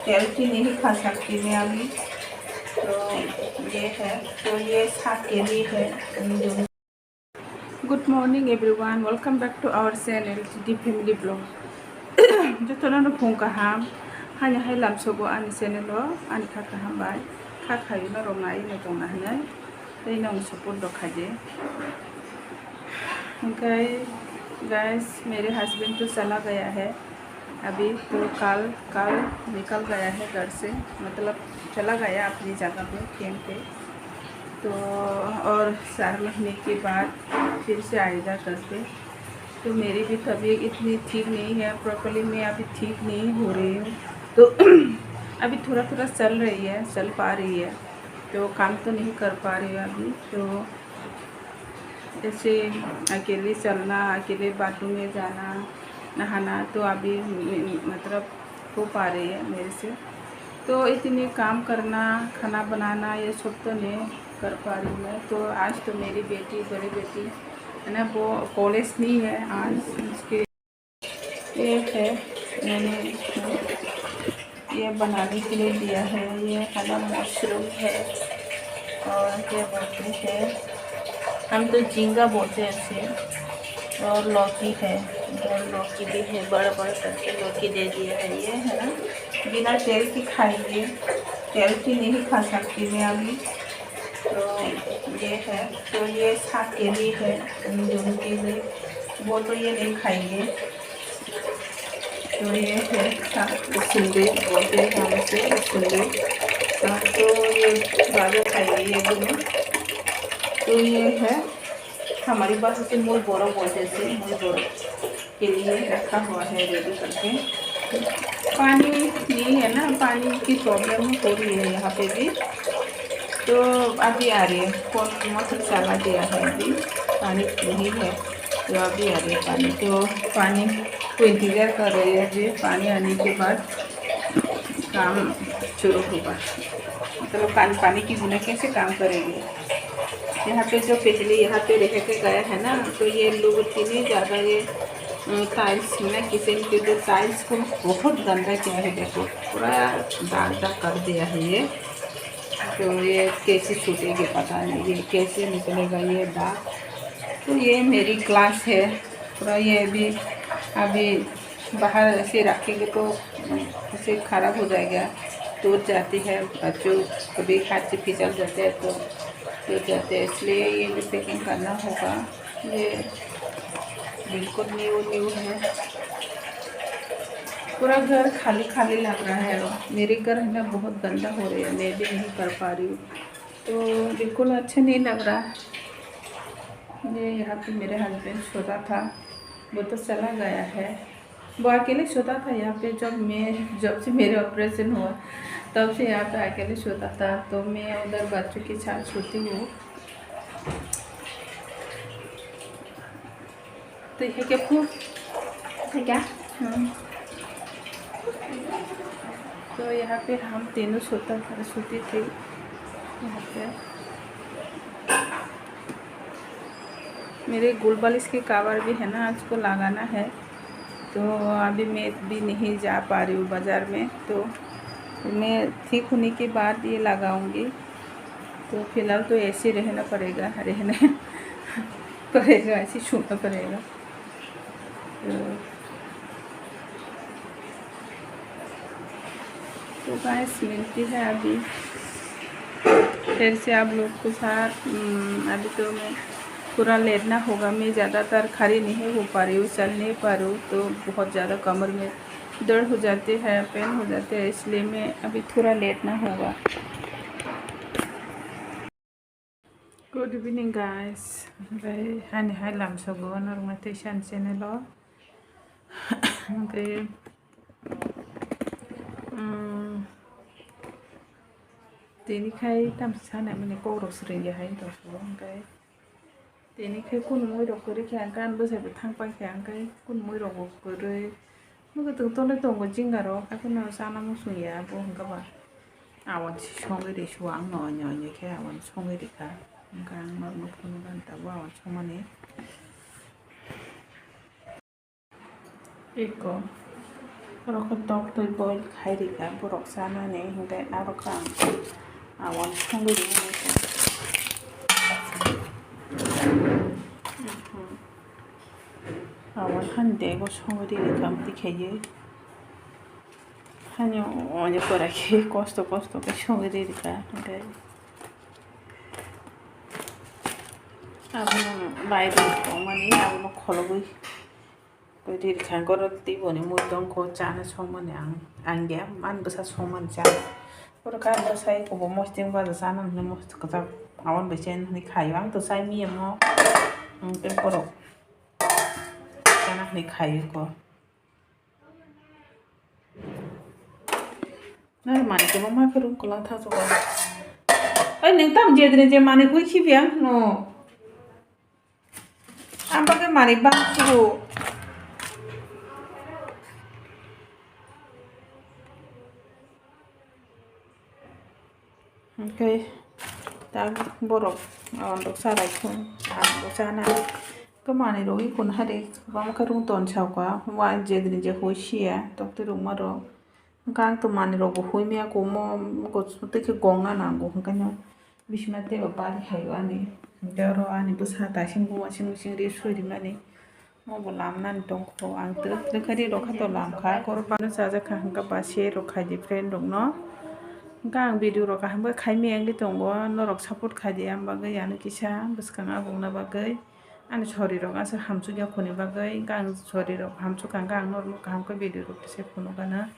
तेल नहीं खा सकती मैं अभी। तो ये है, तो ये साग के लिए है। Good morning everyone, welcome back to our channel the family blog. जो तो फुंका हम हानि हाय लामसोगो आनि चैनल आनि खाखा हामबाय खाखायो ना रंगाय न दंना हनै दैना सपोर्ट दखाजे। ओमफ्राय गाइस मेरे हस्बैंड तो चला गया है अभी, तो कल निकल गया है घर से, मतलब चला गया अपनी जगह पे कैंप पे। तो और 4 महीने के बाद फिर से आएगा घर पे। तो मेरी भी तबीयत इतनी ठीक नहीं है, प्रॉपर्ली मैं अभी ठीक नहीं हो रही हूँ। तो अभी थोड़ा थोड़ा चल पा रही है, तो काम तो नहीं कर पा रही है अभी। तो जैसे अकेले चलना, अकेले बाथरूम में जाना, नहाना तो अभी मतलब हो पा रही है मेरे से। तो इतने काम करना, खाना बनाना ये सब तो नहीं कर पा रही मैं। तो आज तो मेरी बेटी, बड़ी बेटी है ना, वो कॉलेज नहीं है आज उसके। ये है, मैंने ये बनाने के लिए दिया है। ये है ना मशरूम है, और क्या बोलते हैं, हम तो झींगा बोलते हैं इसे, और लौकी है, और लौकी भी है, बड़ा बड़ा करके लौकी दे दिया है। ये है ना बिना तेल की खाइए, तेल की नहीं खा सकती मैं अभी। तो ये है, तो ये साग के लिए है, उन दोनों के लिए। वो तो ये नहीं खाएंगे। तो ये है साग, सुंदे बोलते हैं हम इसे, सुंदे साग। तो ये गाजर खाएंगे ये दोनों। तो ये है हमारी पास इसे मूल बोरा बोलते थे, मूल बोरा के लिए रखा हुआ है रेडी करके। पानी नहीं है ना, पानी की प्रॉब्लम हो रही है यहाँ पे भी। तो अभी आ रही है, कौन मोटर चला दिया है, अभी पानी नहीं है, तो अभी आ रही है पानी। तो पानी को इंतज़ार कर रही है, अभी पानी आने के बाद काम शुरू होगा। मतलब पानी की बिना कैसे काम करेंगे। यहाँ पे जो पिछले यहाँ पे रह के गया है ना, तो ये लोग इतने ज़्यादा ये टाइल्स में, किचन के जो टाइल्स को बहुत गंदा किया है, देखो पूरा दाग कर दिया है ये। तो ये कैसे छूटेगी पता नहीं, ये कैसे निकलेगा ये दाग। तो ये मेरी क्लास है पूरा, ये भी अभी बाहर ऐसे रखेंगे तो ऐसे ख़राब हो जाएगा, टूट जाती है, बच्चों कभी हाथ से फिसल जाते हैं तो टूट जाते हैं। इसलिए ये भी पैकिंग करना होगा। ये बिल्कुल न्यू है, पूरा घर खाली खाली लग रहा है। मेरे घर है ना बहुत गंदा हो रही है, मैं भी नहीं कर पा रही हूँ, तो बिल्कुल अच्छा नहीं लग रहा है। ये यहाँ पे मेरे हस्बैंड सोता था, वो तो चला गया है। वो अकेले सोता था यहाँ पे, जब से मेरे ऑपरेशन हुआ तब से यहाँ पे अकेले सोता था। तो मैं उधर बच्चों के साथ सोती हूँ। तो ये क्या फूल है क्या? तो यहाँ पे हम तीनों सोती थी यहाँ पे। मेरे गुलबालिश के कावर भी है ना, आज को लगाना है। तो अभी मैं भी नहीं जा पा रही हूँ बाज़ार में, तो मैं ठीक होने के बाद ये लगाऊंगी। तो फिलहाल तो ऐसे रहना पड़ेगा, ऐसे छूना पड़ेगा। तो गाइस मिलती है अभी फिर से आप लोग के साथ। अभी तो मैं पूरा लेटना होगा, मैं ज़्यादातर खड़ी नहीं हो पा रही हूँ, चल नहीं पा रही हूँ। तो बहुत ज़्यादा कमर में दर्द हो जाते हैं, पेन हो जाते हैं, इसलिए मैं अभी थोड़ा लेटना होगा। गुड इवनिंग गाइस, हानि हाय लामसोगो नरमते सानसेनेल ओमफ्राय देनिखाय दामसे सानाय माने क'राव सोरैयाहाय हिनजावखौ। ओमफ्राय देनिखाय कुन मोइराव गोरैखाय गान बोजायबो थांबायखाय ओमफ्राय कुन मोइरावबो गोरै मोगोदों तले दंगो जिंगारो kakuna sana musuya bo hangaba awan si songiri suang no nyo ke awan songiri ka gang mar no phone ganta ba awan somane eko Borok dog to boil kairika borok sana ne hingga arok awan songri ini. Awan hande go songri kam dikhaye. Hanya onye porake kosto ke songri ka hingga. Abang bayar omani abang khologi. Jadi kan korot tibo ni mudong ko chana somani ang dia man besar soman chana. Korot kan besar ko mosting ba sana ni most kata awan besen ni kayu ang to sai mi mo ang korot chana ni kayu ko. Nah mani ko mama kerung kulang tha so ko. Ai ning tam je dre je mani ko khi biang no. Am ba ke mani bang su. Okay, tak borok untuk sarai pun untuk sana. Kemana rogi pun hari kamu kerung ton cakwa wajib ni je hosia dokter rumah ro. Kang tu mani rogo hui mi aku mau kau ke gonga nanggo kanya bismate bapari hayo ani. Jaro ani besar tasing gua sing resu di mana. Mau bolam nan dong ko ang tu kari roka to lam ka korban saja kang ka basi roka di friend dong no. Gang video ro kaham ba khai meng gi tongo norok support khadi am ba gai anu kisa buskang abung na ba gai ani chori ro asa hamchu gya khoni ba gai gang chori ro hamchu kang gang nor kaham ko video ro se phono gana